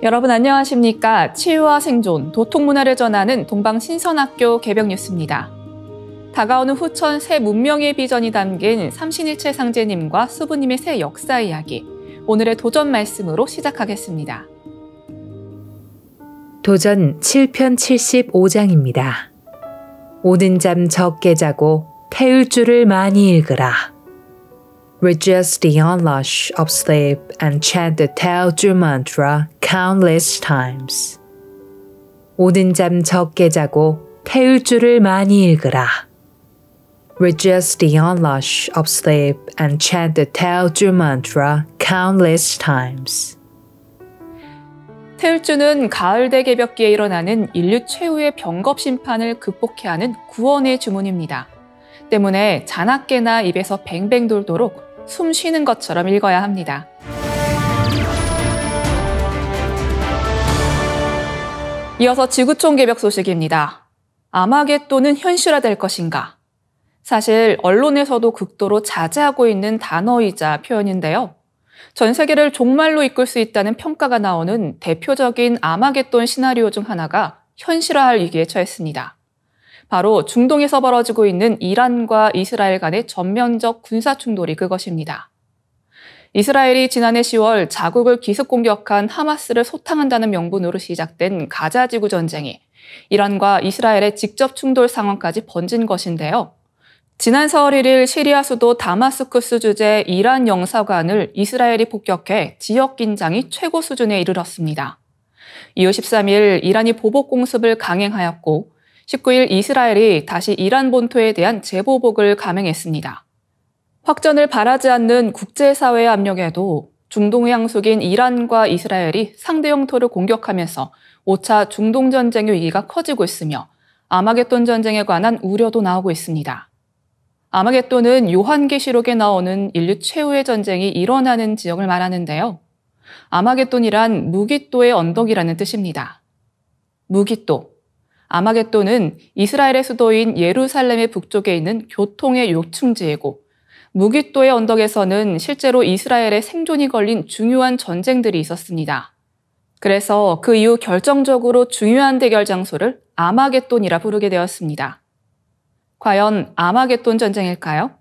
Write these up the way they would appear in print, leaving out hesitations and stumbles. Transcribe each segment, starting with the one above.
여러분 안녕하십니까? 치유와 생존, 도통문화를 전하는 동방신선학교 개벽 뉴스입니다. 다가오는 후천 새 문명의 비전이 담긴 삼신일체 상제님과 수부님의 새 역사 이야기, 오늘의 도전 말씀으로 시작하겠습니다. 도전 7편 75장입니다. 오는 잠 적게 자고 태울 줄을 많이 읽으라. Reduce the onrush of sleep and chant the Taoju mantra countless times. 오는 잠 적게 자고 태울 줄을 많이 읽으라. Reduce the onrush of sleep and chant the Taoju mantra countless times. 태울주는 가을 대개벽기에 일어나는 인류 최후의 병겁 심판을 극복해야 하는 구원의 주문입니다. 때문에 자나깨나 입에서 뱅뱅 돌도록 숨 쉬는 것처럼 읽어야 합니다. 이어서 지구촌 개벽 소식입니다. 아마겟돈은 현실화될 것인가? 사실 언론에서도 극도로 자제하고 있는 단어이자 표현인데요. 전 세계를 종말로 이끌 수 있다는 평가가 나오는 대표적인 아마겟돈 시나리오 중 하나가 현실화할 위기에 처했습니다. 바로 중동에서 벌어지고 있는 이란과 이스라엘 간의 전면적 군사 충돌이 그것입니다. 이스라엘이 지난해 10월 자국을 기습 공격한 하마스를 소탕한다는 명분으로 시작된 가자 지구 전쟁이 이란과 이스라엘의 직접 충돌 상황까지 번진 것인데요. 지난 4월 1일 시리아 수도 다마스쿠스 주재 이란 영사관을 이스라엘이 폭격해 지역 긴장이 최고 수준에 이르렀습니다. 이후 13일 이란이 보복 공습을 강행하였고 19일 이스라엘이 다시 이란 본토에 대한 재보복을 감행했습니다. 확전을 바라지 않는 국제사회의 압력에도 중동의 양국인 이란과 이스라엘이 상대 영토를 공격하면서 5차 중동 전쟁의 위기가 커지고 있으며 아마겟돈 전쟁에 관한 우려도 나오고 있습니다. 아마겟돈은 요한계시록에 나오는 인류 최후의 전쟁이 일어나는 지역을 말하는데요. 아마겟돈이란 무깃도의 언덕이라는 뜻입니다. 무깃도. 아마겟돈은 이스라엘의 수도인 예루살렘의 북쪽에 있는 교통의 요충지이고 무깃도의 언덕에서는 실제로 이스라엘의 생존이 걸린 중요한 전쟁들이 있었습니다. 그래서 그 이후 결정적으로 중요한 대결 장소를 아마겟돈이라 부르게 되었습니다. 과연 아마겟돈 전쟁일까요?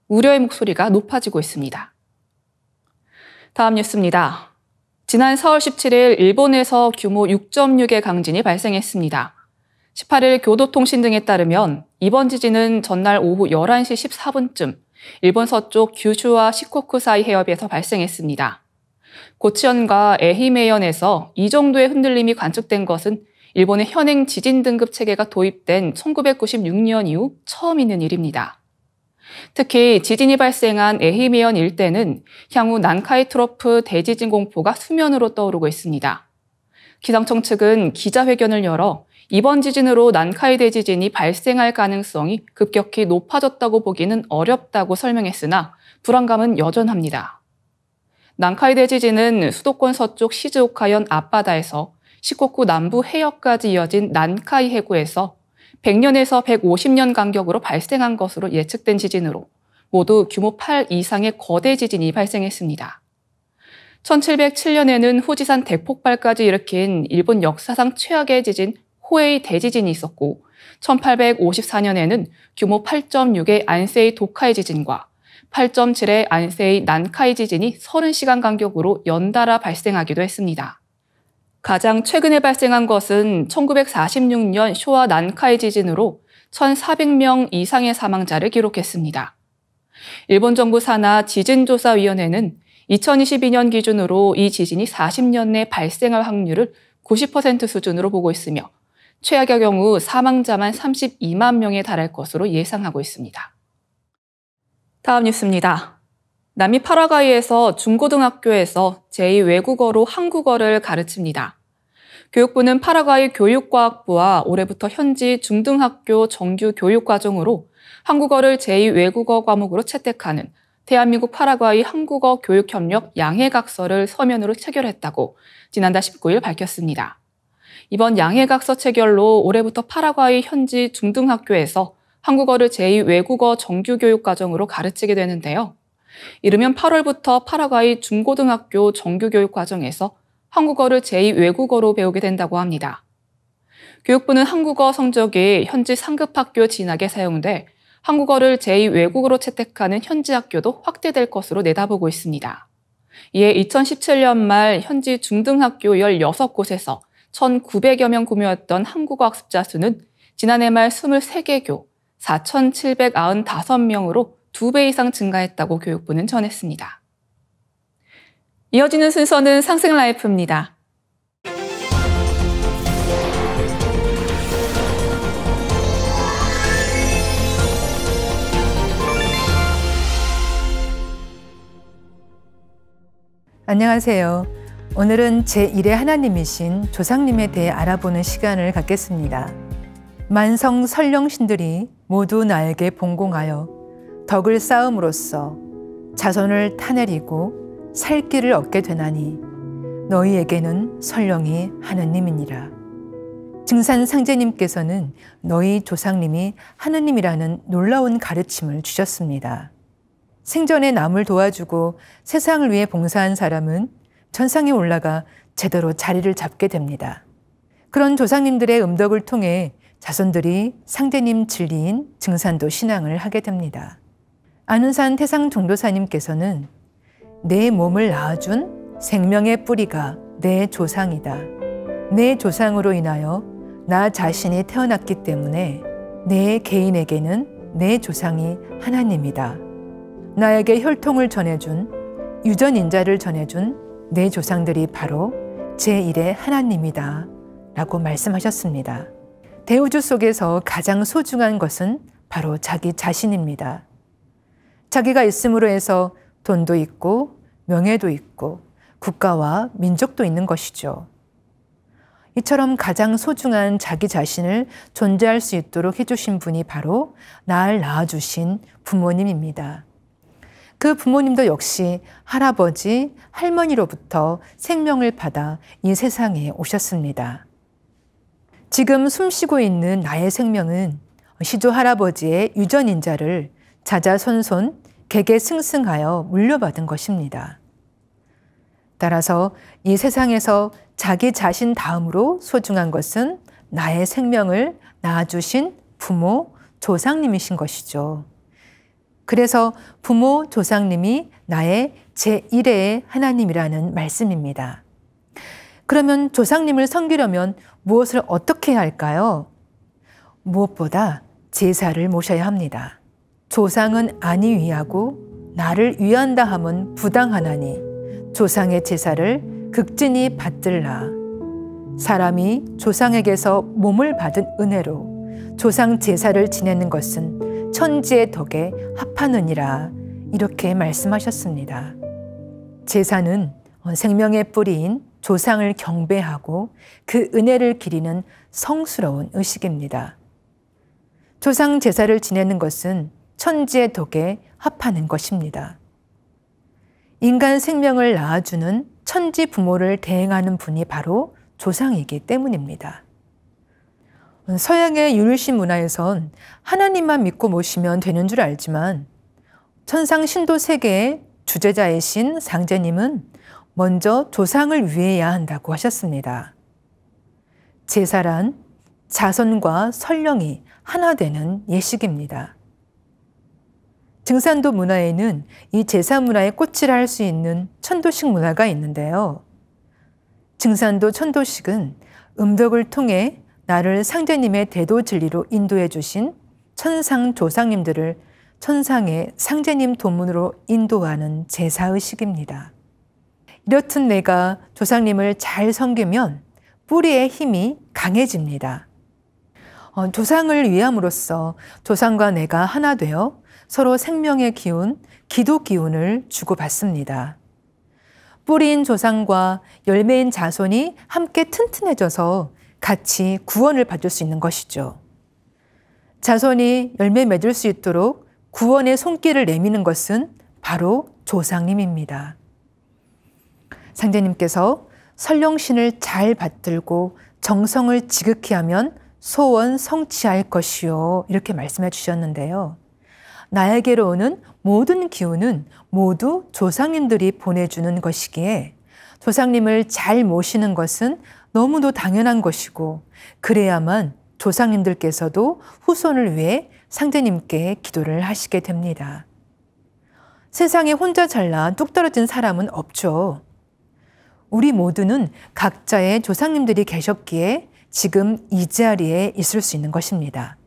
우려의 목소리가 높아지고 있습니다. 다음 뉴스입니다. 지난 4월 17일 일본에서 규모 6.6의 강진이 발생했습니다. 18일 교도통신 등에 따르면 이번 지진은 전날 오후 11시 14분쯤 일본 서쪽 규슈와 시코쿠 사이 해협에서 발생했습니다. 고치현과 에히메현에서 이 정도의 흔들림이 관측된 것은 일본의 현행 지진 등급 체계가 도입된 1996년 이후 처음 있는 일입니다. 특히 지진이 발생한 에히메현 일대는 향후 난카이 트로프 대지진 공포가 수면으로 떠오르고 있습니다. 기상청 측은 기자회견을 열어 이번 지진으로 난카이 대지진이 발생할 가능성이 급격히 높아졌다고 보기는 어렵다고 설명했으나 불안감은 여전합니다. 난카이 대지진은 수도권 서쪽 시즈오카현 앞바다에서 시코쿠 남부 해역까지 이어진 난카이 해구에서 100년에서 150년 간격으로 발생한 것으로 예측된 지진으로 모두 규모 8 이상의 거대 지진이 발생했습니다. 1707년에는 후지산 대폭발까지 일으킨 일본 역사상 최악의 지진 호에이 대지진이 있었고 1854년에는 규모 8.6의 안세이 도카이 지진과 8.7의 안세이 난카이 지진이 30시간 간격으로 연달아 발생하기도 했습니다. 가장 최근에 발생한 것은 1946년 쇼와 난카이 지진으로 1,400명 이상의 사망자를 기록했습니다. 일본 정부 산하 지진조사위원회는 2022년 기준으로 이 지진이 40년 내 발생할 확률을 90% 수준으로 보고 있으며 최악의 경우 사망자만 32만 명에 달할 것으로 예상하고 있습니다. 다음 뉴스입니다. 남미 파라과이에서 중고등학교에서 제2외국어로 한국어를 가르칩니다. 교육부는 파라과이 교육과학부와 올해부터 현지 중등학교 정규 교육과정으로 한국어를 제2외국어 과목으로 채택하는 대한민국 파라과이 한국어 교육협력 양해각서를 서면으로 체결했다고 지난달 19일 밝혔습니다. 이번 양해각서 체결로 올해부터 파라과이 현지 중등학교에서 한국어를 제2외국어 정규교육과정으로 가르치게 되는데요. 이르면 8월부터 파라과이 중고등학교 정규교육과정에서 한국어를 제2외국어로 배우게 된다고 합니다. 교육부는 한국어 성적이 현지 상급 학교 진학에 사용돼 한국어를 제2외국어로 채택하는 현지 학교도 확대될 것으로 내다보고 있습니다. 이에 2017년 말 현지 중등학교 16곳에서 1,900여 명 구매였던 한국어 학습자 수는 지난해 말 23개교 4,795명으로 2배 이상 증가했다고 교육부는 전했습니다. 이어지는 순서는 상승라이프입니다. 안녕하세요. 오늘은 제1의 하나님이신 조상님에 대해 알아보는 시간을 갖겠습니다. 만성 선령신들이 모두 나에게 봉공하여 덕을 쌓음으로써 자손을 타내리고 살 길을 얻게 되나니 너희에게는 설령이 하느님이니라. 증산 상제님께서는 너희 조상님이 하느님이라는 놀라운 가르침을 주셨습니다. 생전에 남을 도와주고 세상을 위해 봉사한 사람은 천상에 올라가 제대로 자리를 잡게 됩니다. 그런 조상님들의 음덕을 통해 자손들이 상제님 진리인 증산도 신앙을 하게 됩니다. 안운산 태상 종도사님께서는 내 몸을 낳아준 생명의 뿌리가 내 조상이다. 내 조상으로 인하여 나 자신이 태어났기 때문에 내 개인에게는 내 조상이 하나님이다. 나에게 혈통을 전해준 유전인자를 전해준 내 조상들이 바로 제1의 하나님이다 라고 말씀하셨습니다. 대우주 속에서 가장 소중한 것은 바로 자기 자신입니다. 자기가 있음으로 해서 돈도 있고 명예도 있고 국가와 민족도 있는 것이죠. 이처럼 가장 소중한 자기 자신을 존재할 수 있도록 해주신 분이 바로 나를 낳아주신 부모님입니다. 그 부모님도 역시 할아버지, 할머니로부터 생명을 받아 이 세상에 오셨습니다. 지금 숨쉬고 있는 나의 생명은 시조 할아버지의 유전인자를 자자손손 개개승승하여 물려받은 것입니다. 따라서 이 세상에서 자기 자신 다음으로 소중한 것은 나의 생명을 낳아주신 부모, 조상님이신 것이죠. 그래서 부모, 조상님이 나의 제1의 하나님이라는 말씀입니다. 그러면 조상님을 섬기려면 무엇을 어떻게 해야 할까요? 무엇보다 제사를 모셔야 합니다. 조상은 아니 위하고 나를 위한다 함은 부당하나니 조상의 제사를 극진히 받들라. 사람이 조상에게서 몸을 받은 은혜로 조상 제사를 지내는 것은 천지의 덕에 합하느니라 이렇게 말씀하셨습니다. 제사는 생명의 뿌리인 조상을 경배하고 그 은혜를 기리는 성스러운 의식입니다. 조상 제사를 지내는 것은 천지의 덕에 합하는 것입니다. 인간 생명을 낳아주는 천지 부모를 대행하는 분이 바로 조상이기 때문입니다. 서양의 유일신 문화에선 하나님만 믿고 모시면 되는 줄 알지만 천상 신도 세계의 주제자이신 상제님은 먼저 조상을 위해야 한다고 하셨습니다. 제사란 자손과 설령이 하나 되는 예식입니다. 증산도 문화에는 이 제사 문화에 꽃이라 할 수 있는 천도식 문화가 있는데요. 증산도 천도식은 음덕을 통해 나를 상제님의 대도 진리로 인도해 주신 천상 조상님들을 천상의 상제님 도문으로 인도하는 제사의식입니다. 이렇듯 내가 조상님을 잘 섬기면 뿌리의 힘이 강해집니다. 조상을 위함으로써 조상과 내가 하나 되어 서로 생명의 기운, 기도 기운을 주고받습니다. 뿌리인 조상과 열매인 자손이 함께 튼튼해져서 같이 구원을 받을 수 있는 것이죠. 자손이 열매 맺을 수 있도록 구원의 손길을 내미는 것은 바로 조상님입니다. 상제님께서 설령신을 잘 받들고 정성을 지극히 하면 소원 성취할 것이요 이렇게 말씀해 주셨는데요. 나에게로 오는 모든 기운은 모두 조상님들이 보내주는 것이기에 조상님을 잘 모시는 것은 너무도 당연한 것이고 그래야만 조상님들께서도 후손을 위해 상제님께 기도를 하시게 됩니다. 세상에 혼자 잘나 뚝 떨어진 사람은 없죠. 우리 모두는 각자의 조상님들이 계셨기에 지금 이 자리에 있을 수 있는 것입니다.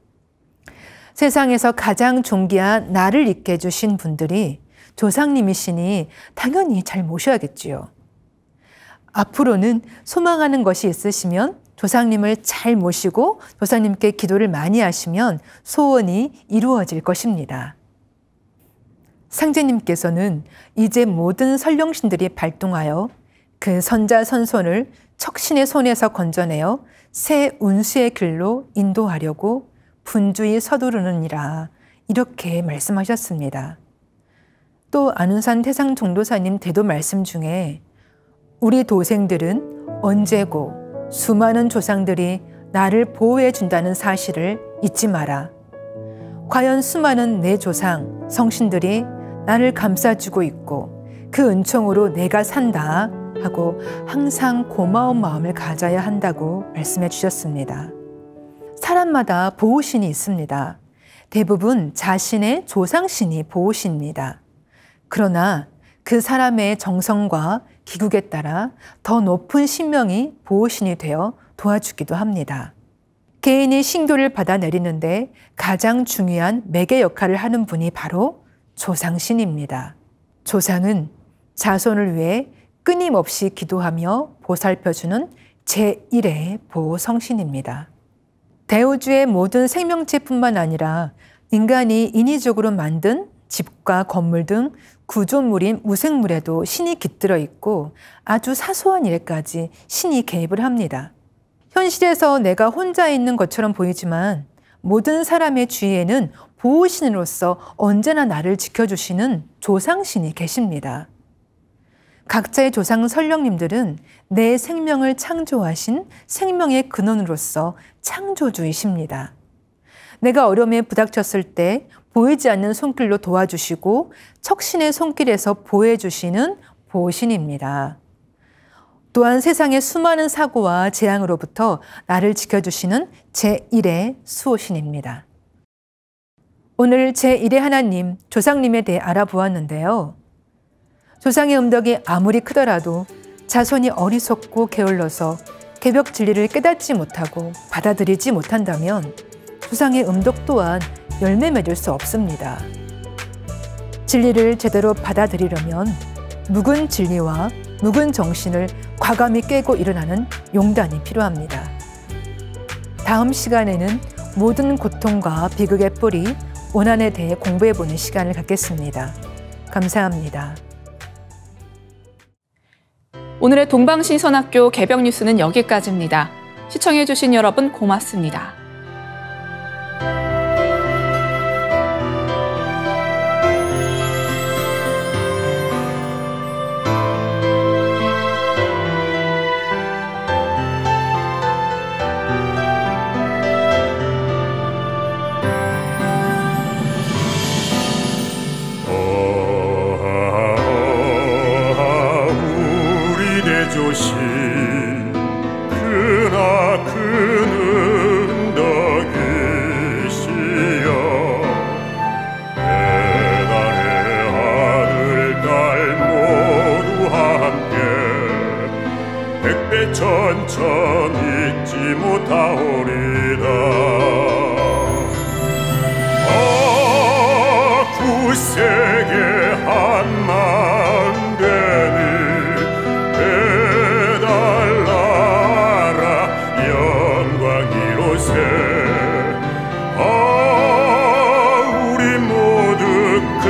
세상에서 가장 존귀한 나를 있게 해주신 분들이 조상님이시니 당연히 잘 모셔야겠지요. 앞으로는 소망하는 것이 있으시면 조상님을 잘 모시고 조상님께 기도를 많이 하시면 소원이 이루어질 것입니다. 상제님께서는 이제 모든 선령신들이 발동하여 그 선자선손을 척신의 손에서 건져내어 새 운수의 길로 인도하려고 분주히 서두르느니라 이렇게 말씀하셨습니다. 또 안운산 태상종도사님 대도 말씀 중에 우리 도생들은 언제고 수많은 조상들이 나를 보호해 준다는 사실을 잊지 마라. 과연 수많은 내 조상, 성신들이 나를 감싸주고 있고 그 은총으로 내가 산다 하고 항상 고마운 마음을 가져야 한다고 말씀해 주셨습니다. 사람마다 보호신이 있습니다. 대부분 자신의 조상신이 보호신입니다. 그러나 그 사람의 정성과 기국에 따라 더 높은 신명이 보호신이 되어 도와주기도 합니다. 개인이 신교를 받아내리는데 가장 중요한 매개 역할을 하는 분이 바로 조상신입니다. 조상은 자손을 위해 끊임없이 기도하며 보살펴주는 제1의 보호성신입니다. 대우주의 모든 생명체뿐만 아니라 인간이 인위적으로 만든 집과 건물 등 구조물인 무생물에도 신이 깃들어 있고 아주 사소한 일까지 신이 개입을 합니다. 현실에서 내가 혼자 있는 것처럼 보이지만 모든 사람의 주위에는 보호신으로서 언제나 나를 지켜주시는 조상신이 계십니다. 각자의 조상 선령님들은 내 생명을 창조하신 생명의 근원으로서 창조주이십니다. 내가 어려움에 부닥쳤을 때 보이지 않는 손길로 도와주시고 척신의 손길에서 보호해주시는 보호신입니다. 또한 세상의 수많은 사고와 재앙으로부터 나를 지켜주시는 제1의 수호신입니다. 오늘 제1의 하나님, 조상님에 대해 알아보았는데요. 조상의 음덕이 아무리 크더라도 자손이 어리석고 게을러서 개벽 진리를 깨닫지 못하고 받아들이지 못한다면 조상의 음덕 또한 열매 맺을 수 없습니다. 진리를 제대로 받아들이려면 묵은 진리와 묵은 정신을 과감히 깨고 일어나는 용단이 필요합니다. 다음 시간에는 모든 고통과 비극의 뿌리, 원한에 대해 공부해보는 시간을 갖겠습니다. 감사합니다. 오늘의 동방신선학교 개벽 뉴스는 여기까지입니다. 시청해주신 여러분 고맙습니다. 조시 그나 그는 덕이시여 배달의 아들 딸 모두 함께 백배 천천 잊지 못하오리다. 구세계 한 마음 되니 우리 모두 큰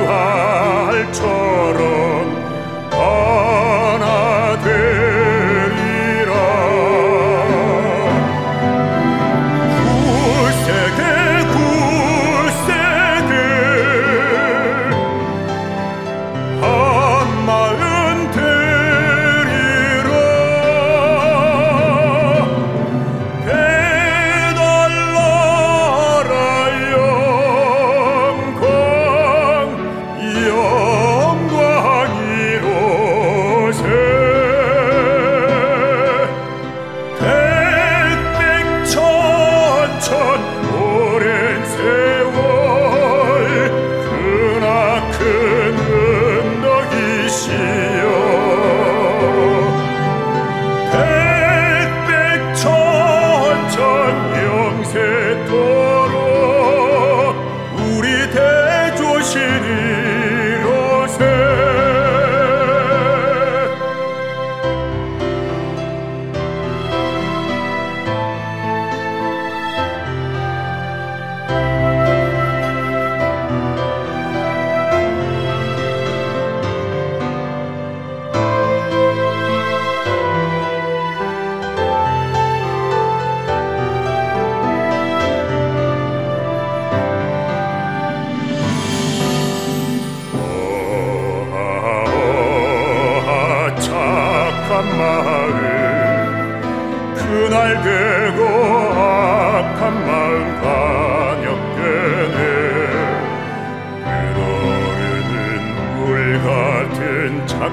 활처럼 하나 되리라. 구세계 구세계 한 마음 되리라. 배달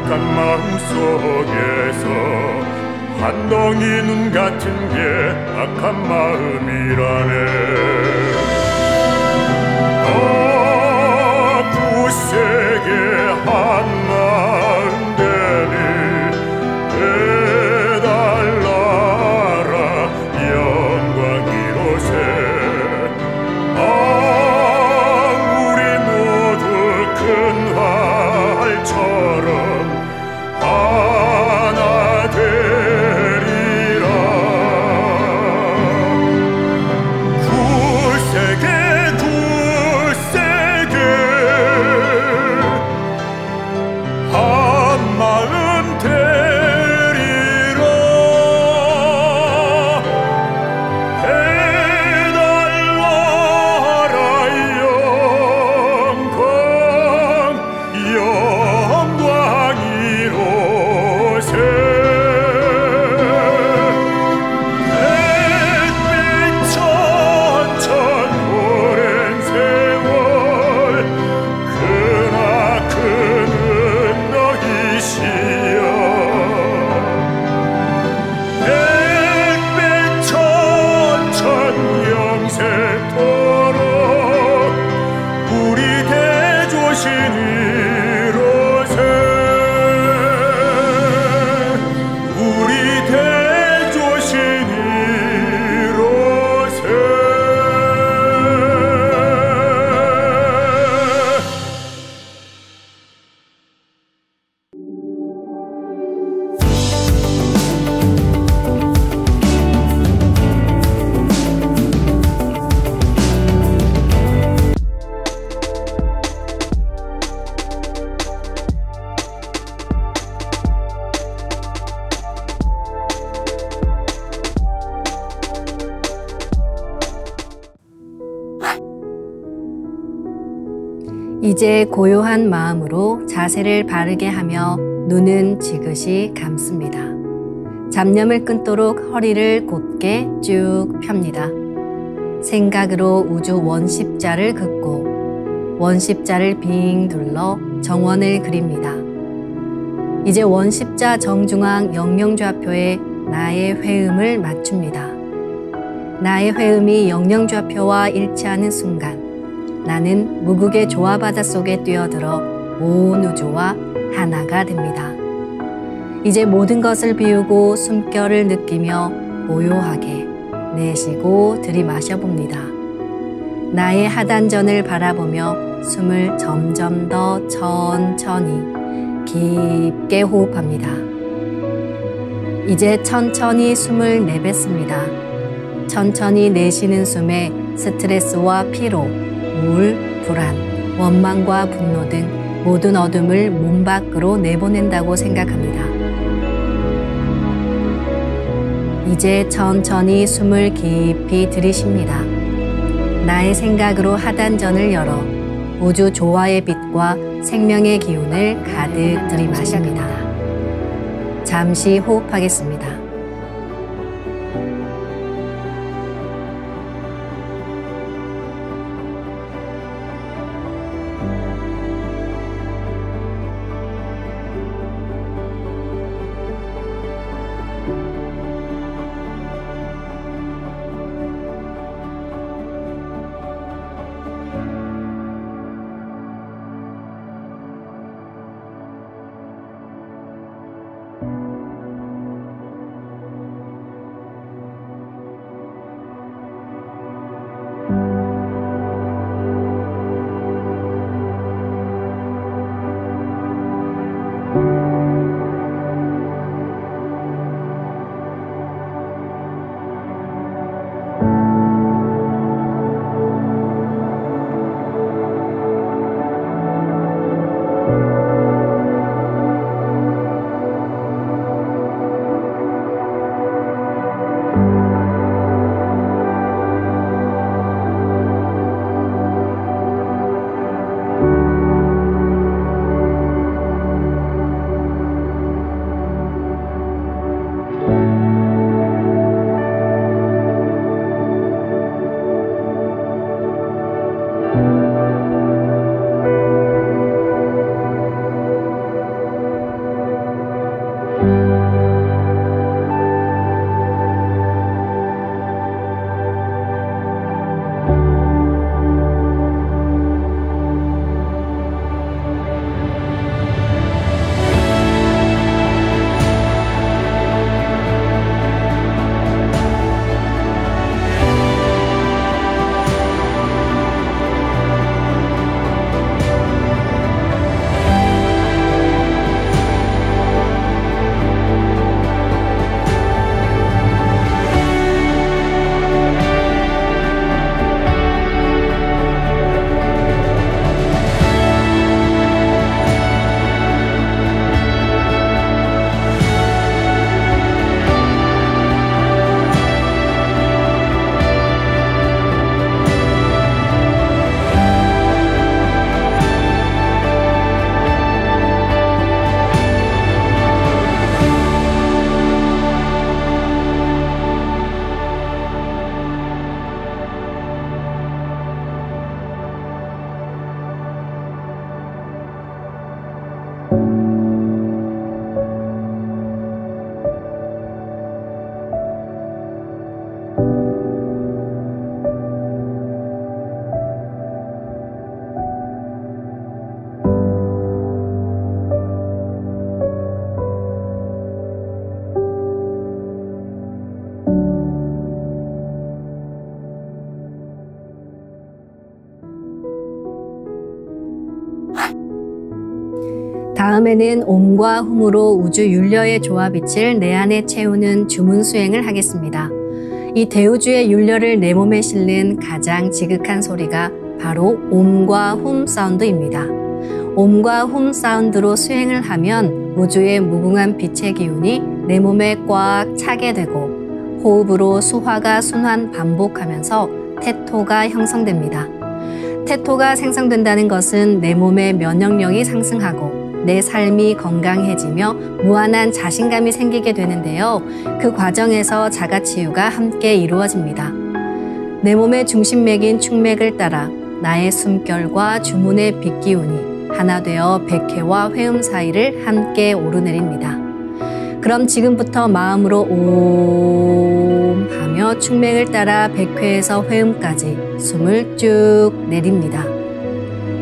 악한 마음 속에서 한 덩이 눈 같은 게 악한 마음이라네. 굳세게 한 마음 되니 해달라라 영광 이로새. 우리 모두 큰 활처럼 하나 되리라. 굳세게 한 마음 되리라. 해달라라 영광이로새. 햇빛 천천 오랜 세월 크나큰 너희시여. 햇빛 천천 영생토록 우리 대조신이로새. 우리 대조신이로새. 이제 고요한 마음으로 자세를 바르게 하며 눈은 지그시 감습니다. 잡념을 끊도록 허리를 곧게 쭉 펴니다. 생각으로 우주 원십자를 긋고 원십자를 빙 둘러 정원을 그립니다. 이제 원십자 정중앙 영영좌표에 나의 회음을 맞춥니다. 나의 회음이 영영좌표와 일치하는 순간 나는 무국의 조화바다 속에 뛰어들어 온 우주와 하나가 됩니다. 이제 모든 것을 비우고 숨결을 느끼며 고요하게 내쉬고 들이마셔 봅니다. 나의 하단전을 바라보며 숨을 점점 더 천천히 깊게 호흡합니다. 이제 천천히 숨을 내뱉습니다. 천천히 내쉬는 숨에 스트레스와 피로, 우울, 불안, 원망과 분노 등 모든 어둠을 몸 밖으로 내보낸다고 생각합니다. 이제 천천히 숨을 깊이 들이쉽니다. 나의 생각으로 하단전을 열어 우주 조화의 빛과 생명의 기운을 가득 들이마십니다. 잠시 호흡하겠습니다. 다음에는 옴과 훔으로 우주 율려의 조화빛을 내 안에 채우는 주문 수행을 하겠습니다. 이 대우주의 율려를 내 몸에 실는 가장 지극한 소리가 바로 옴과 훔 사운드입니다. 옴과 훔 사운드로 수행을 하면 우주의 무궁한 빛의 기운이 내 몸에 꽉 차게 되고 호흡으로 수화가 순환 반복하면서 태토가 형성됩니다. 태토가 생성된다는 것은 내 몸의 면역력이 상승하고 내 삶이 건강해지며 무한한 자신감이 생기게 되는데요. 그 과정에서 자가치유가 함께 이루어집니다. 내 몸의 중심맥인 축맥을 따라 나의 숨결과 주문의 빛기운이 하나 되어 백회와 회음 사이를 함께 오르내립니다. 그럼 지금부터 마음으로 옴 하며 축맥을 따라 백회에서 회음까지 숨을 쭉 내립니다.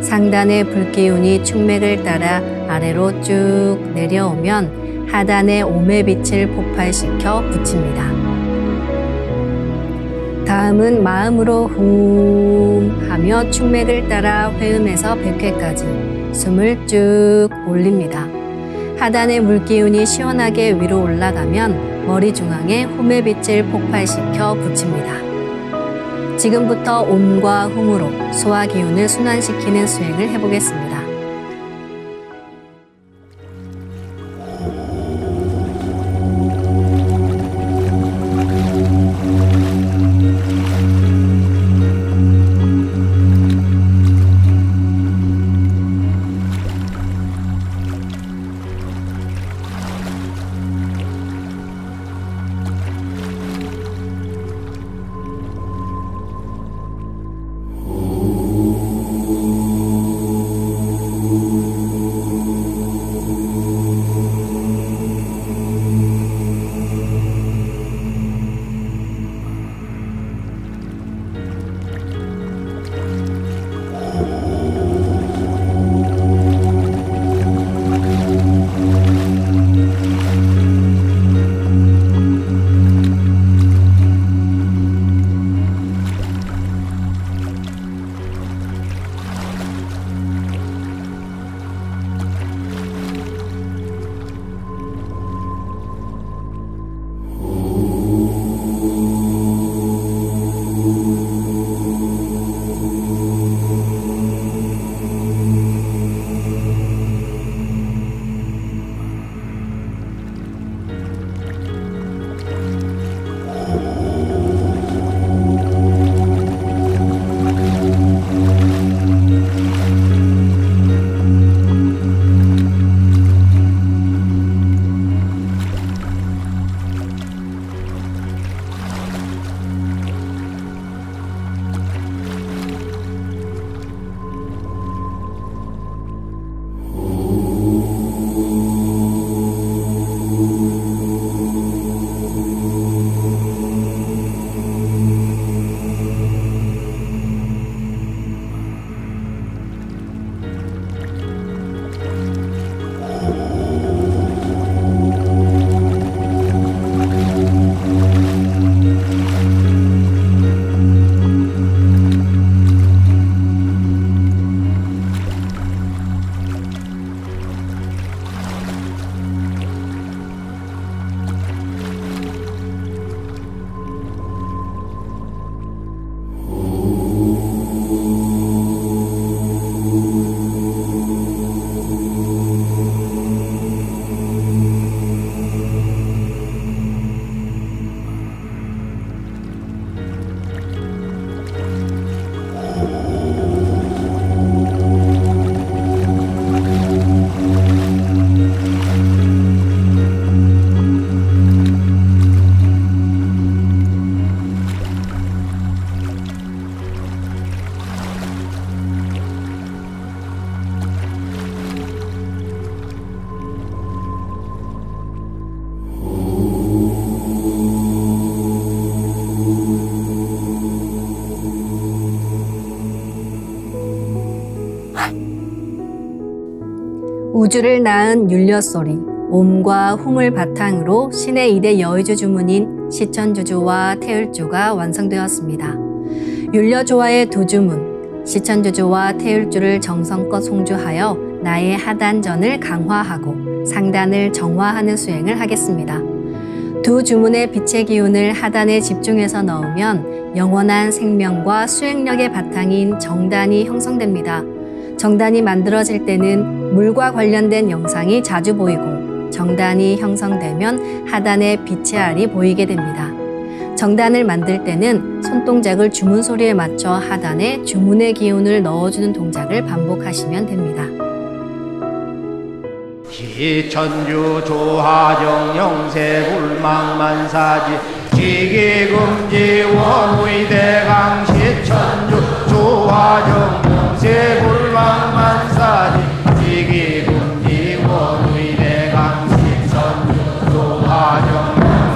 상단의 불기운이 축맥을 따라 아래로 쭉 내려오면 하단의 옴의 빛을 폭발시켜 붙입니다. 다음은 마음으로 훔 하며 축맥을 따라 회음에서 백회까지 숨을 쭉 올립니다. 하단의 물기운이 시원하게 위로 올라가면 머리 중앙에 훔의 빛을 폭발시켜 붙입니다. 지금부터 옴과 훔으로 소화 기운을 순환시키는 수행을 해보겠습니다. 우주를 낳은 율려소리, 옴과 훔을 바탕으로 신의 2대 여의주 주문인 시천주주와 태율주가 완성되었습니다. 율려조화의 두 주문, 시천주주와 태율주를 정성껏 송주하여 나의 하단전을 강화하고 상단을 정화하는 수행을 하겠습니다. 두 주문의 빛의 기운을 하단에 집중해서 넣으면 영원한 생명과 수행력의 바탕인 정단이 형성됩니다. 정단이 만들어질 때는 물과 관련된 영상이 자주 보이고 정단이 형성되면 하단에 빛의 알이 보이게 됩니다. 정단을 만들 때는 손동작을 주문 소리에 맞춰 하단에 주문의 기운을 넣어주는 동작을 반복하시면 됩니다. 시천주 조하정 영세불망만사지 지기금지 원의대강 시천주 조하정 영세불망만사지 지기금지 원의대강 시천주 조하정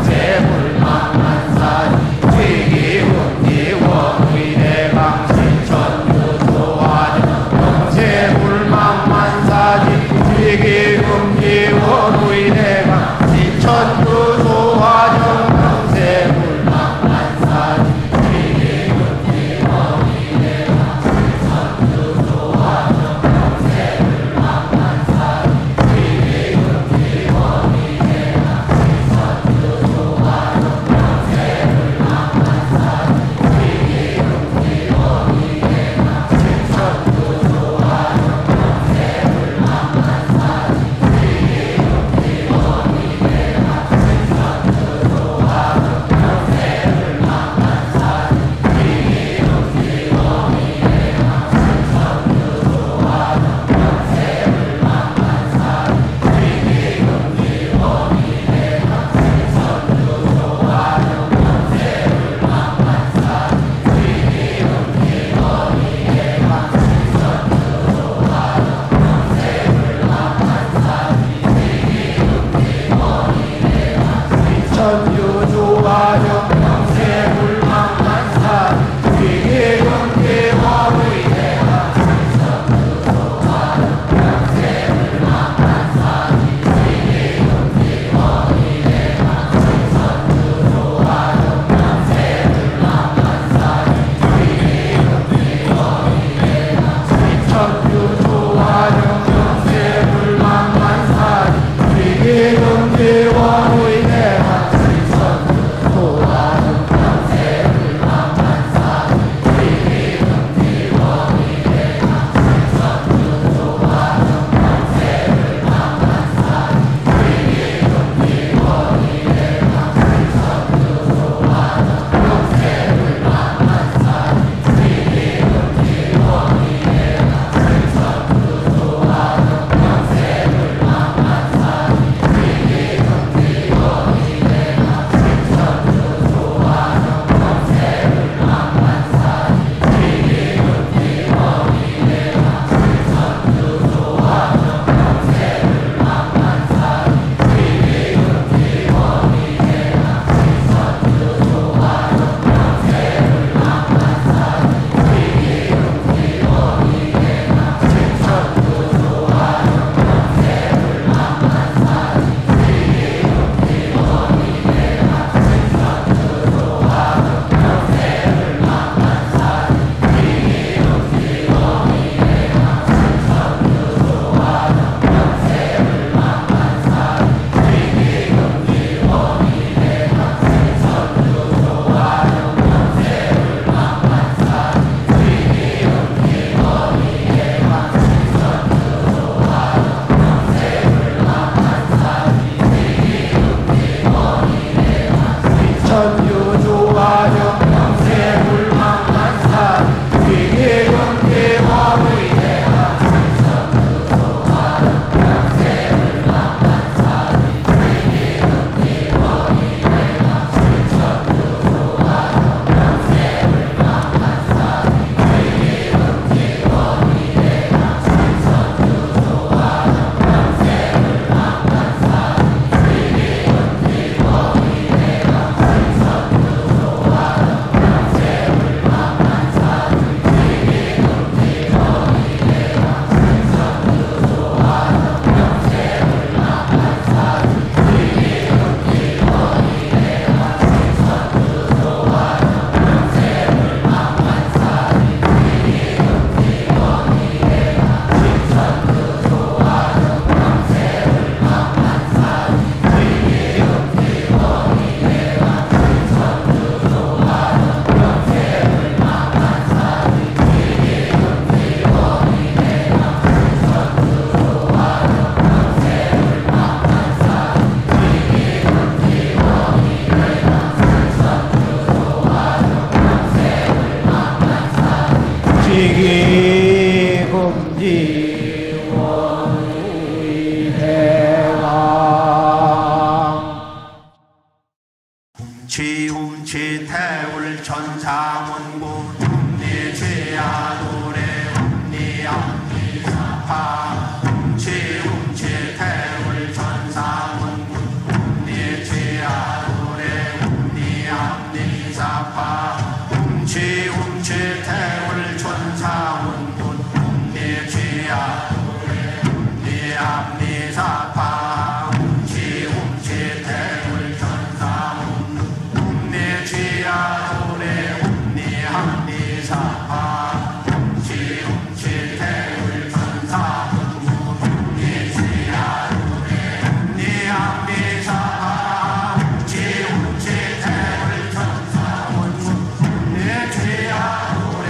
영세불망만사지 지기금지 원의대강 시천주 조하정 영세불망만사지 지기금지 원의대강 시천주 조하정 영세불망만사지 지기금지 지기 금지 원우의 대강 훔치 태울 천사문구 훔니 죄야 노래 훔니 암니 사파 훔치 태울 천사문구 훔니 죄야 노래 훔니 암니 사파 훔치 태울 천사문구 훔니 죄야 노래 훔니 암니 사파 훔치 태울 천사문구 훔니 죄야 노래 훔니 암니 사파 훔치 태울 천사문구 훔니 죄야 노래 훔니 암니 사파 훔치 태울 천사문구 훔니 죄야 노래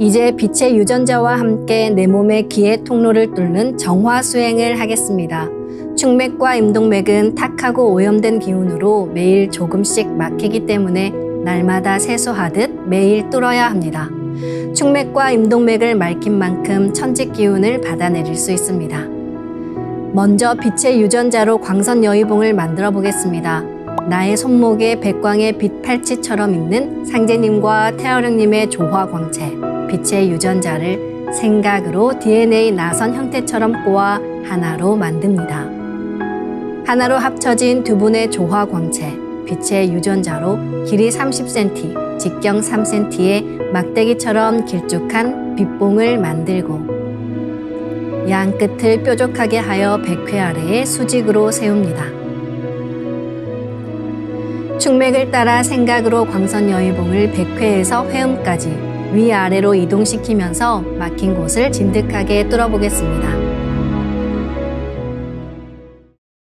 이제 빛의 유전자와 함께 내 몸의 기의 통로를 뚫는 정화 수행을 하겠습니다. 충맥과 임동맥은 탁하고 오염된 기운으로 매일 조금씩 막히기 때문에 날마다 세수하듯 매일 뚫어야 합니다. 충맥과 임동맥을 맑힌 만큼 천직 기운을 받아내릴 수 있습니다. 먼저 빛의 유전자로 광선 여의봉을 만들어 보겠습니다. 나의 손목에 백광의 빛 팔찌처럼 있는 상제님과 태어령님의 조화광채, 빛의 유전자를 생각으로 DNA 나선 형태처럼 꼬아 하나로 만듭니다. 하나로 합쳐진 두 분의 조화광채, 빛의 유전자로 길이 30cm, 직경 3cm의 막대기처럼 길쭉한 빛봉을 만들고 양 끝을 뾰족하게 하여 백회 아래에 수직으로 세웁니다. 충맥을 따라 생각으로 광선 여의봉을 백회에서 회음까지 위아래로 이동시키면서 막힌 곳을 진득하게 뚫어보겠습니다.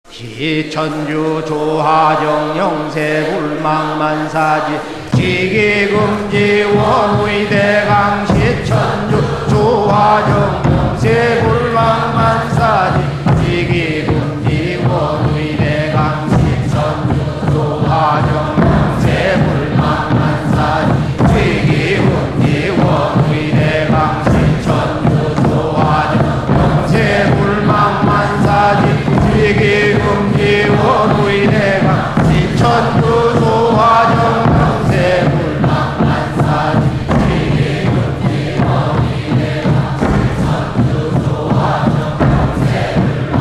기천주 조하정 영세불망만사지 지기금지 원의대강 시천주 조하정 영세불망만사지 지기금지 원의대강 시천주 조하정 영세불망만사지 지기금지 원의대강 시천주 조하정 영세불망만사지 지기금지 원의대강 시천주 조하정 영세불망만사지 지기금지 원의대강 시천주 조하정 영세불망만사지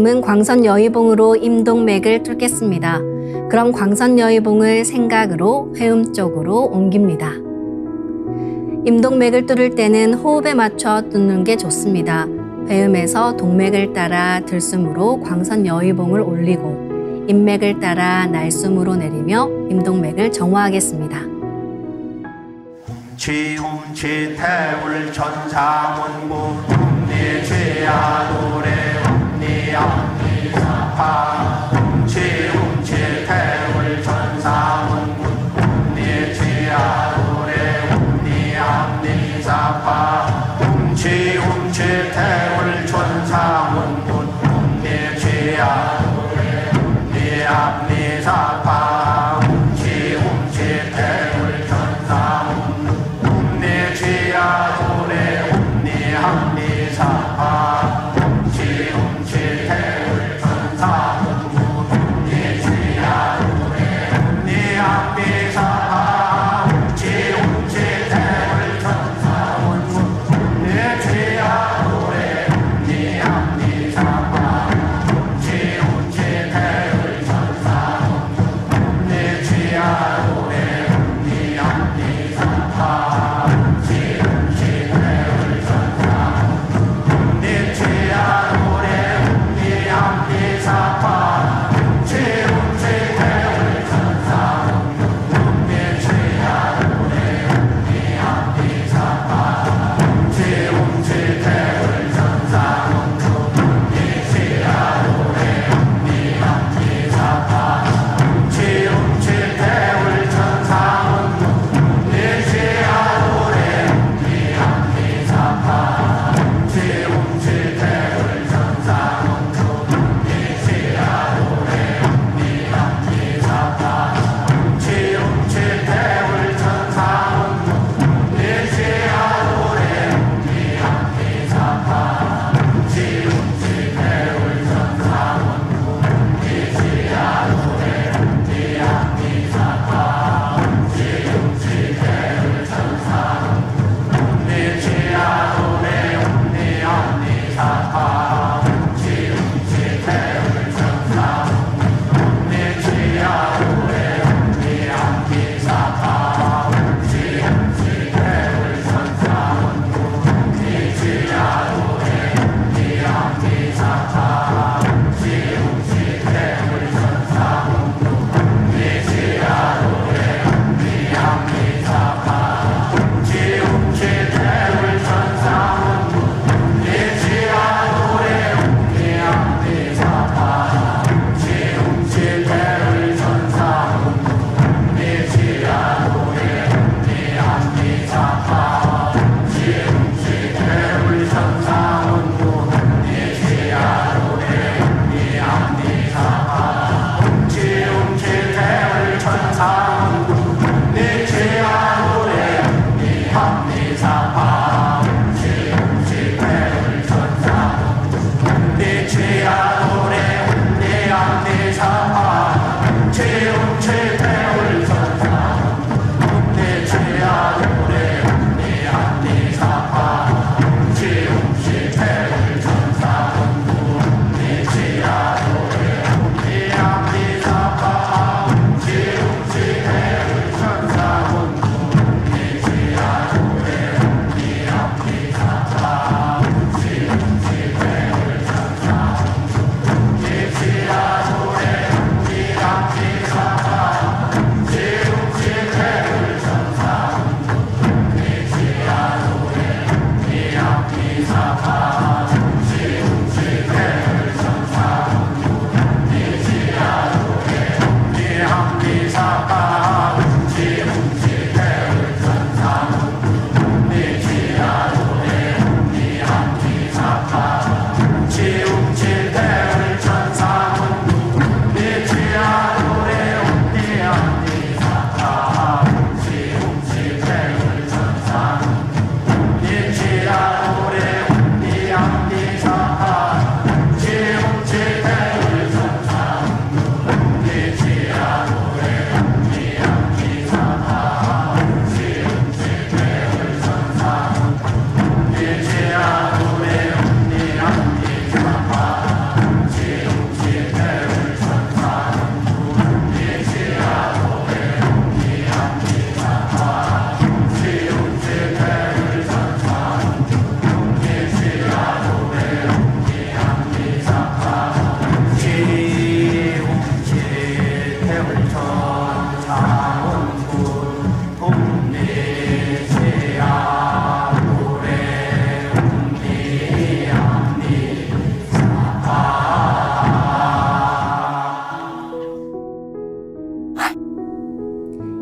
다음은 광선 여의봉으로 임동맥을 뚫겠습니다. 그럼 광선 여의봉을 생각으로 회음 쪽으로 옮깁니다. 임동맥을 뚫을 때는 호흡에 맞춰 뚫는 게 좋습니다. 회음에서 동맥을 따라 들숨으로 광선 여의봉을 올리고 인맥을 따라 날숨으로 내리며 임동맥을 정화하겠습니다. 훔치 태울 천사문구 훔니 죄야 노래 훔니 암니 사파 훔치 태울 천사문구 훔니 죄야 노래 훔니 암니 사파 훔치 태울 천사문구 훔니 죄야 노래 훔니 암니 사파 훔치 태울 천사문구 내 죄야 노래 훔니 함니 사파 훔치 태울 천사문구 내 죄야 노래 훔니 함니 사파 훔치 태울 천사문구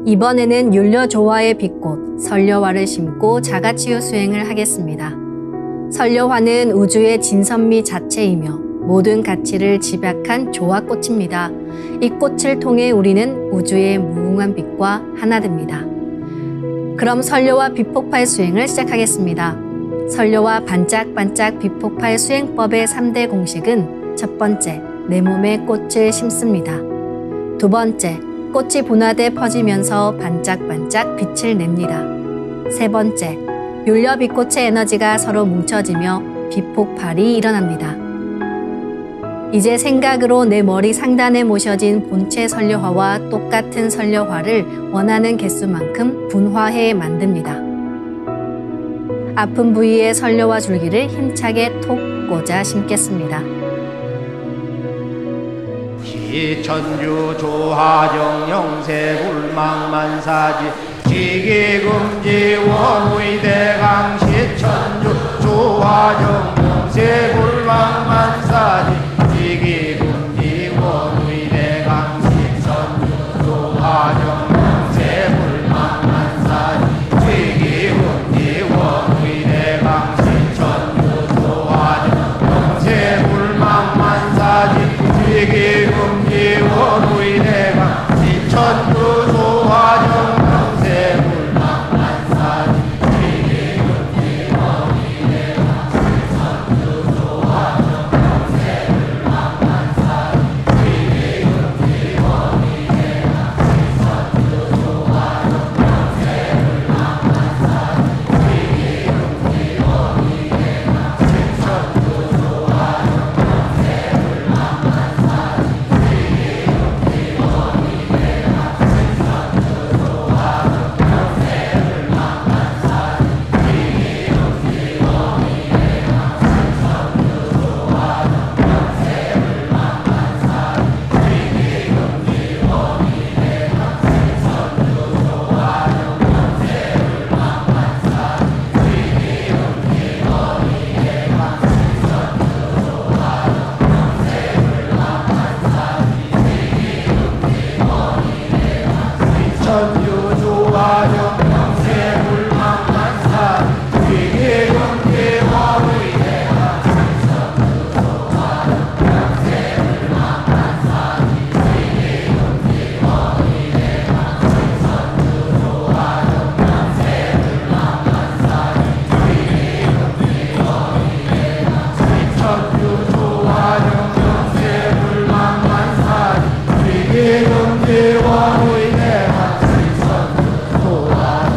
이번에는 율려조화의 빛꽃 설려화를 심고 자가치유 수행을 하겠습니다. 설려화는 우주의 진선미 자체이며 모든 가치를 집약한 조화꽃입니다. 이 꽃을 통해 우리는 우주의 무궁한 빛과 하나 됩니다. 그럼 설려화 빛폭발 수행을 시작하겠습니다. 설려화 반짝반짝 빛폭발 수행법의 3대 공식은 첫 번째, 내 몸에 꽃을 심습니다. 두 번째, 꽃이 분화돼 퍼지면서 반짝반짝 빛을 냅니다. 세 번째, 율려 빛꽃의 에너지가 서로 뭉쳐지며 빛폭발이 일어납니다. 이제 생각으로 내 머리 상단에 모셔진 본체 설려화와 똑같은 설려화를 원하는 개수만큼 분화해 만듭니다. 아픈 부위에 설려화 줄기를 힘차게 톡 꽂아 심겠습니다. 시천주 조화정 영세불망만사지 지기금지 원의대강 시천주 조화정 영세불망만사지 지기금지 원의대강 시천주 조화정 영세불망만사지 지기금지 원의대강 시천주 조화정 영세불망만사지 지기금지 원의대강 시천주 조화정 영세불망만사지 지기금지 원의대강 시천주 조화정 영세불망만사지 지기금지 원의대강 시천주 조화정 영세불망만사지 지기금지 원의대강 시천주 조화정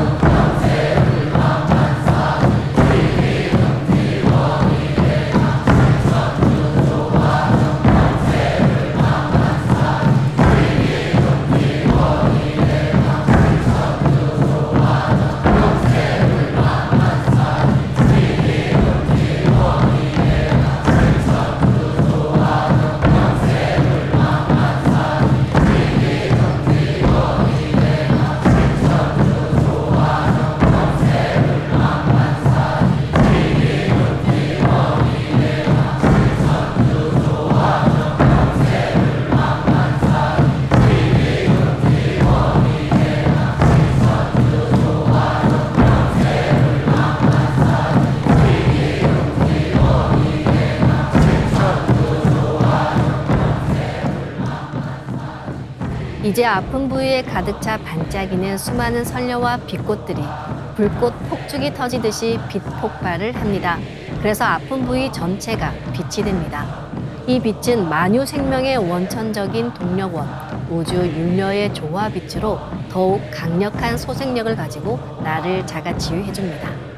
이제 아픈 부위에 가득 차 반짝이는 수많은 설려와 빛꽃들이 불꽃 폭죽이 터지듯이 빛 폭발을 합니다. 그래서 아픈 부위 전체가 빛이 됩니다. 이 빛은 만유 생명의 원천적인 동력원, 우주 율려의 조화 빛으로 더욱 강력한 소생력을 가지고 나를 자가치유해줍니다.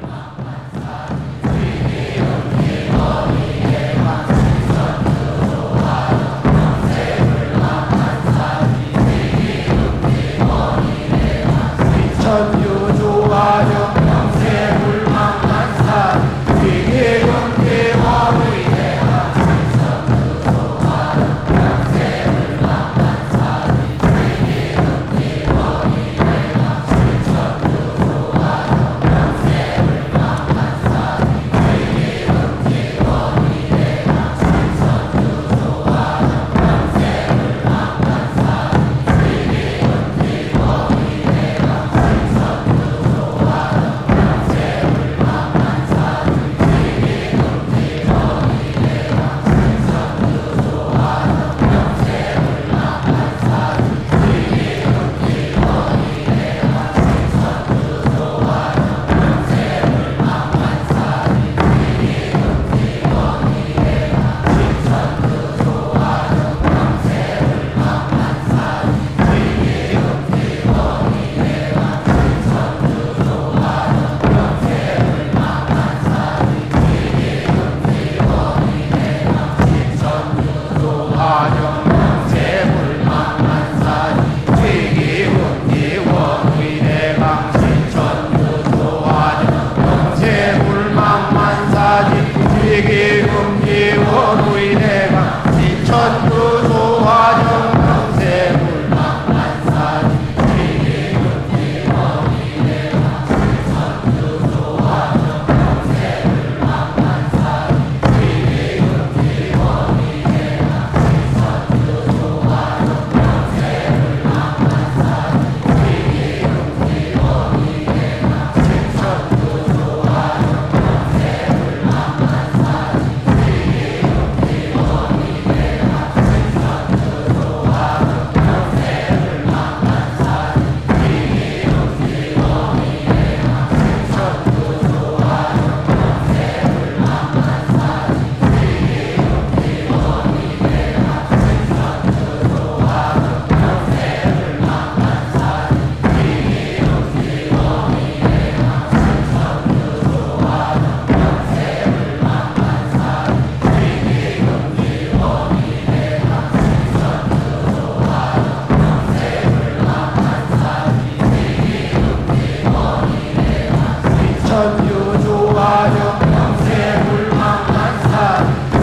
천주조화정 영세불망만사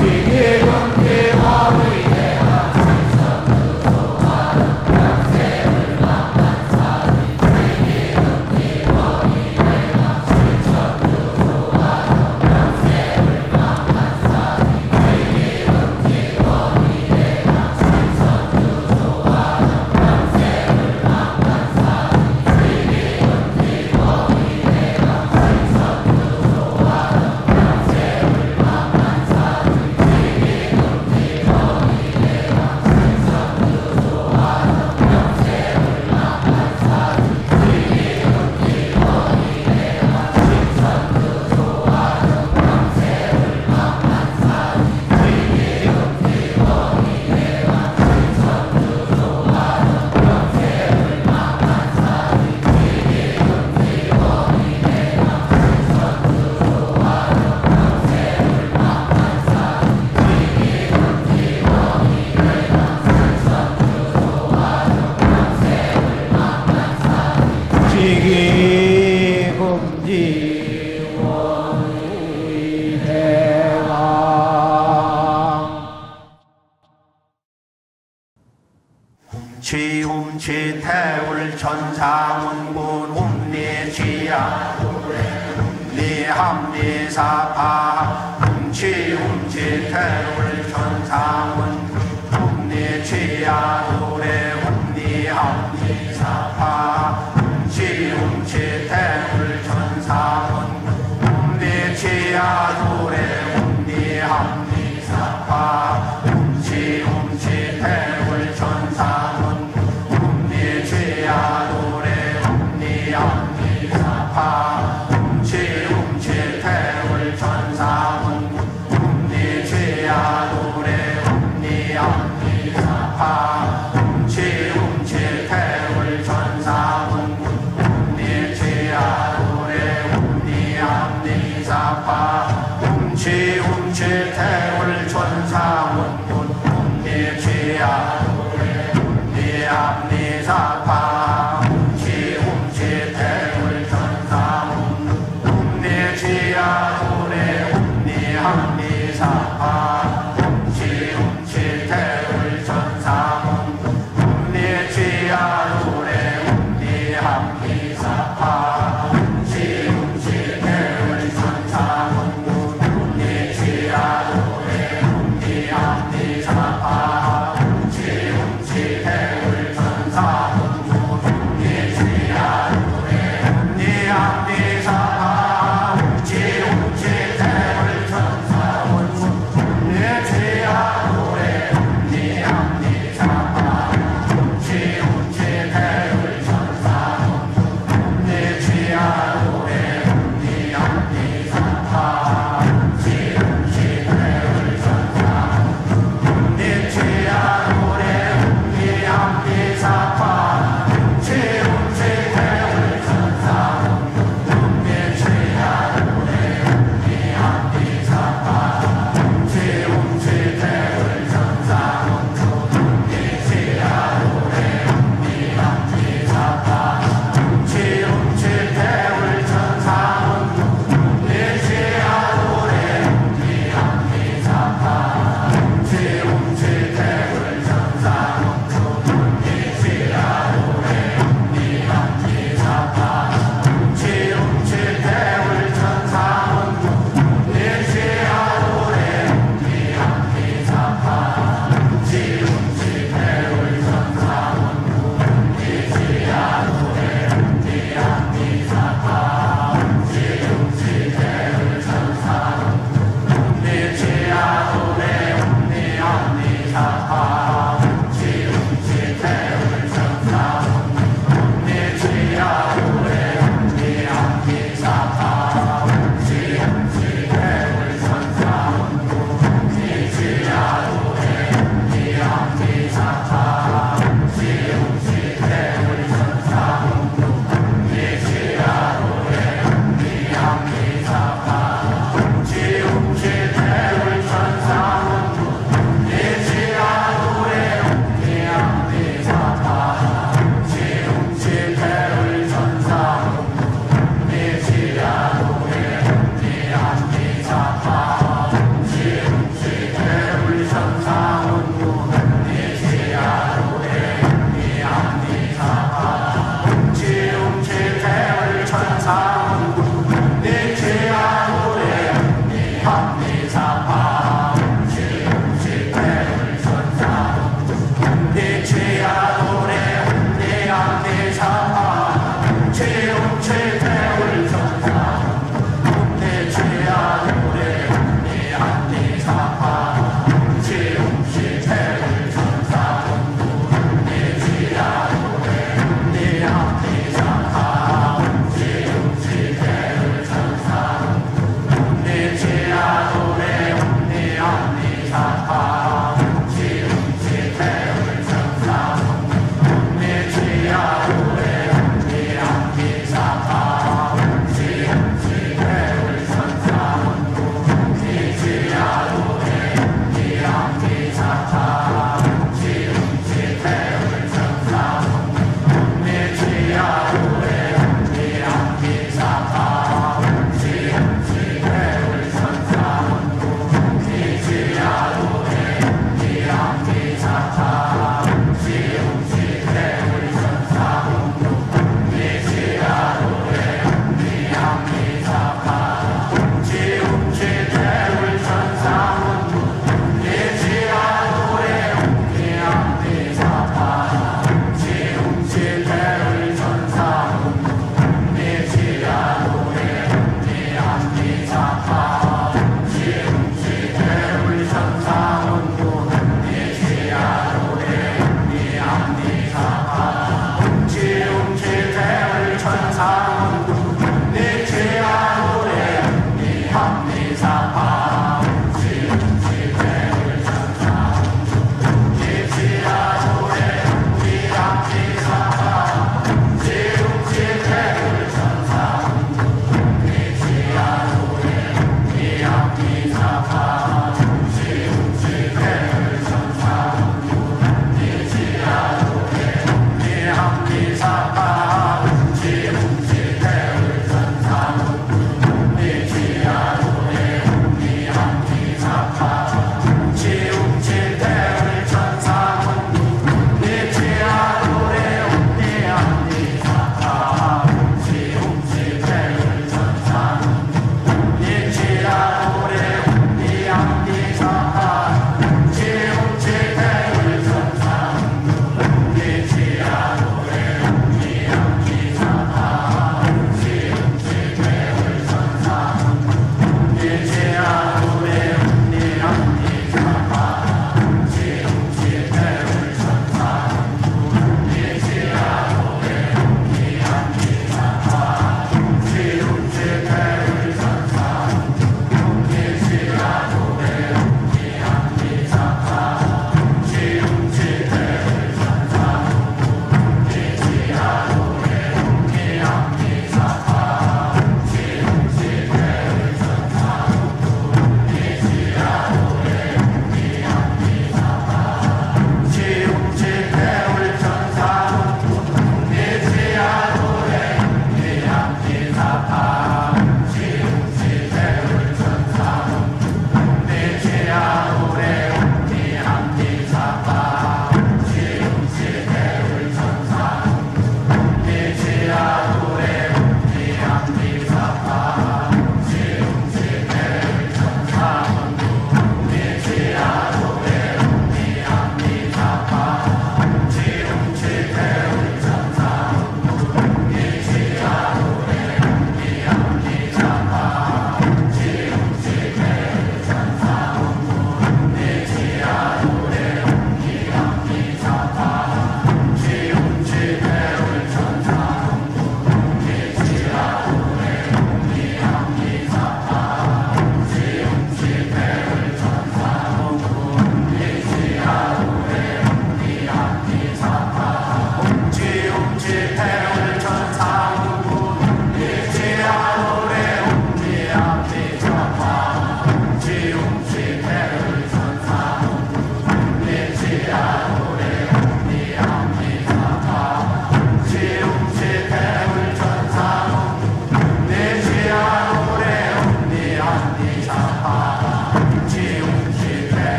위계경계와 위대한 천주조화정 영세불망만사 위계경계와 위대한 천주조화정 영세불망만사 위계경계와 위대한 천주조화정 영세불망만사 취움취태울 천사문군 움리취야 움리함리사파 취움취태울 천사문 움리취야 노래 움리함리사파 취움취태울 천사문 움리취야 노래 움리함리사파 취움취태울 천사문 움리취야 노래 움리함리사파 취움취태울 천사문 움리취야 노래 움리함리사파 취움취태울 천사문 움리취야 노래 움리함리사파 취움취태울 천사문 움리취야 노래 움리함리사파 취움취태울 천사문 움리취야 노래 움리함리사파 취움취태울 천사문 움리취야 노래 움리함리사파 취움취태울 천사문 움리취야 노래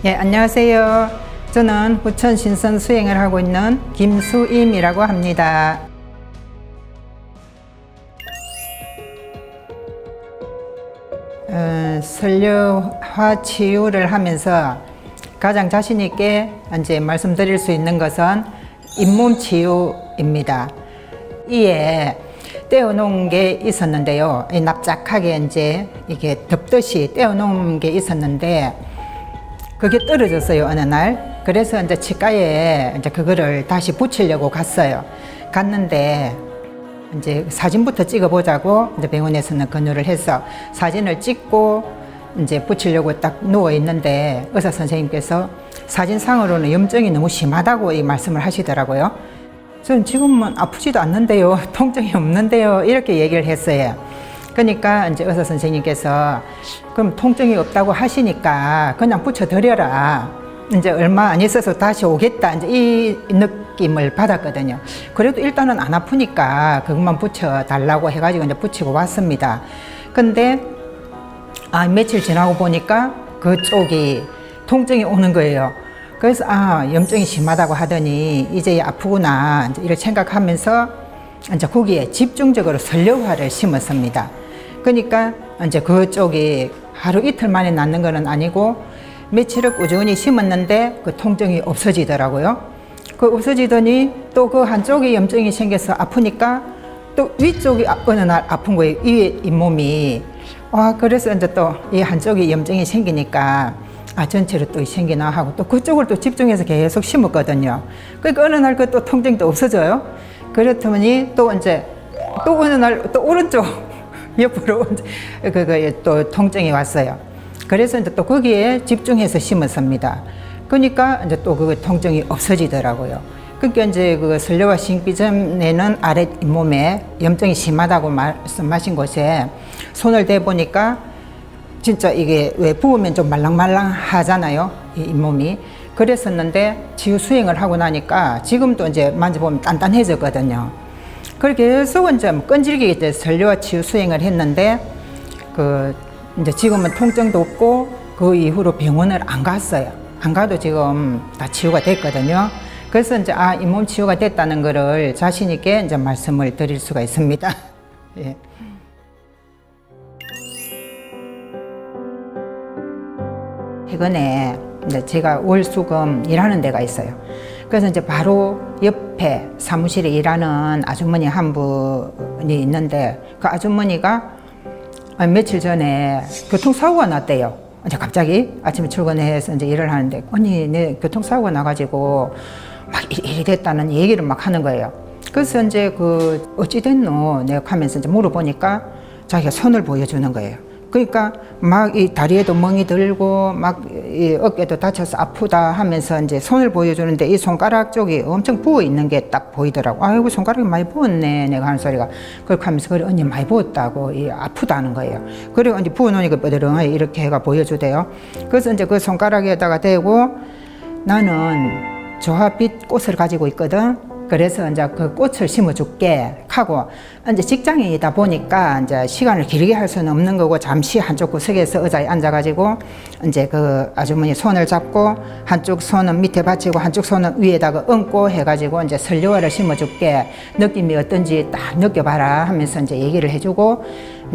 예, 안녕하세요. 저는 부천 신선 수행을 하고 있는 김수임이라고 합니다. 설류화 치유를 하면서 가장 자신 있게 이제 말씀드릴 수 있는 것은 잇몸 치유입니다. 이에 떼어놓은 게 있었는데요. 납작하게 이제 이게 덮듯이 떼어놓은 게 있었는데 그게 떨어졌어요, 어느 날. 그래서 이제 치과에 이제 그거를 다시 붙이려고 갔어요. 갔는데 이제 사진부터 찍어보자고 이제 병원에서는 권유를 해서 사진을 찍고 이제 붙이려고 딱 누워 있는데 의사 선생님께서 사진상으로는 염증이 너무 심하다고 이 말씀을 하시더라고요. 저는 지금은 아프지도 않는데요, 통증이 없는데요, 이렇게 얘기를 했어요. 그러니까 이제 의사 선생님께서 그럼 통증이 없다고 하시니까 그냥 붙여드려라. 이제 얼마 안 있어서 다시 오겠다. 이제 이 느낌을 받았거든요. 그래도 일단은 안 아프니까 그것만 붙여달라고 해가지고 이제 붙이고 왔습니다. 근데 며칠 지나고 보니까 그쪽이 통증이 오는 거예요. 그래서 염증이 심하다고 하더니 이제 아프구나 이제 이렇게 생각하면서 이제 거기에 집중적으로 설료화를 심었습니다. 그러니까 이제 그쪽이 하루 이틀 만에 낫는 거는 아니고 며칠을 꾸준히 심었는데 그 통증이 없어지더라고요. 그 없어지더니 또 그 한쪽에 염증이 생겨서 아프니까 또 위쪽이 어느 날 아픈 거예요. 이 잇몸이. 그래서 이제 또 이 한쪽에 염증이 생기니까 전체로 또 생기나 하고 또 그쪽을 또 집중해서 계속 심었거든요. 그러니까 어느 날 그 또 통증도 없어져요. 그렇더니 또 이제 또 어느 날 또 오른쪽 옆으로 또 통증이 왔어요. 그래서 이제 또 거기에 집중해서 심었습니다. 그러니까 이제 또 그 통증이 없어지더라고요. 그러니까 이제 그 설료화 심기 전에는 아래 잇몸에 염증이 심하다고 말씀하신 곳에 손을 대보니까 진짜 이게 왜 부으면 좀 말랑말랑 하잖아요, 이 잇몸이. 그랬었는데 치유 수행을 하고 나니까 지금도 이제 만져보면 단단해졌거든요. 그렇게 계속 이제 끈질기게 이제 설료화 치유 수행을 했는데 이제 지금은 통증도 없고 그 이후로 병원을 안 갔어요. 안 가도 지금 다 치유가 됐거든요. 그래서 이제 잇몸 치유가 됐다는 거를 자신 있게 이제 말씀을 드릴 수가 있습니다. 예. 최근에 이제 제가 월수금 일하는 데가 있어요. 그래서 이제 바로 옆에 사무실에 일하는 아주머니 한 분이 있는데 그 아주머니가 며칠 전에 교통사고가 났대요. 이제 갑자기 아침에 출근해서 이제 일을 하는데 언니 내 교통사고가 나가지고 막 일이 됐다는 얘기를 막 하는 거예요. 그래서 이제 어찌 됐노 내가 하면서 이제 물어보니까 자기가 손을 보여주는 거예요. 그러니까 막 이 다리에도 멍이 들고 막 이 어깨도 다쳐서 아프다 하면서 이제 손을 보여주는데 이 손가락 쪽이 엄청 부어 있는 게 딱 보이더라고. 아이고 손가락이 많이 부었네 내가 하는 소리가. 그렇게 하면서 그래 언니 많이 부었다고 아프다는 거예요. 그리고 이제 부어놓으니까 뻐드렁하게 이렇게 해가 보여주대요. 그래서 이제 그 손가락에다가 대고 나는 조합빛 꽃을 가지고 있거든. 그래서 이제 그 꽃을 심어줄게 하고 이제 직장인이다 보니까 이제 시간을 길게 할 수는 없는 거고 잠시 한쪽 구석에서 의자에 앉아가지고 이제 그 아주머니 손을 잡고 한쪽 손은 밑에 받치고 한쪽 손은 위에다가 얹고 해가지고 이제 설료화를 심어줄게 느낌이 어떤지 딱 느껴봐라 하면서 이제 얘기를 해주고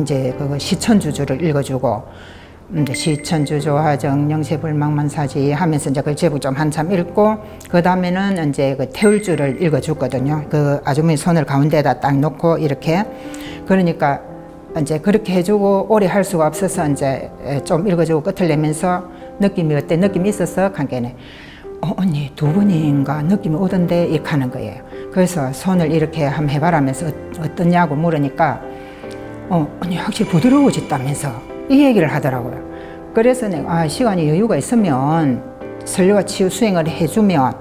이제 그 시천주주를 읽어주고 이제 시천주조 화정 영세불망만사지 하면서 이제 그 제목 좀 한참 읽고 그 다음에는 이제 그 태울주를 읽어줬거든요. 그 아주머니 손을 가운데다 딱 놓고 이렇게 그러니까 이제 그렇게 해주고 오래 할 수가 없어서 이제 좀 읽어주고 끝을 내면서 느낌이 어때? 느낌이 있었어? 관계네. 언니 두 분인가 느낌이 오던데 이렇게 하는 거예요. 그래서 손을 이렇게 한번 해봐라면서 어떠냐고 물으니까 언니 확실히 부드러워졌다면서 이 얘기를 하더라고요. 그래서 내가 시간이 여유가 있으면 설료화 치유 수행을 해주면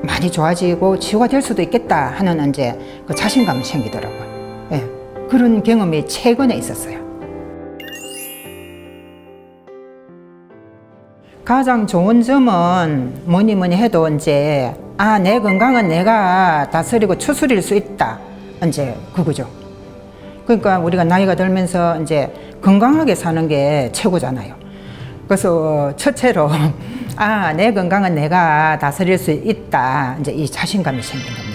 많이 좋아지고 치유가 될 수도 있겠다 하는 이제 그 자신감이 생기더라고요. 예, 그런 경험이 최근에 있었어요. 가장 좋은 점은 뭐니 해도 이제 내 건강은 내가 다스리고 추스릴 수 있다. 이제 그거죠. 그러니까 우리가 나이가 들면서 이제 건강하게 사는 게 최고잖아요. 그래서 첫째로 내 건강은 내가 다스릴 수 있다. 이제 이 자신감이 생긴 겁니다.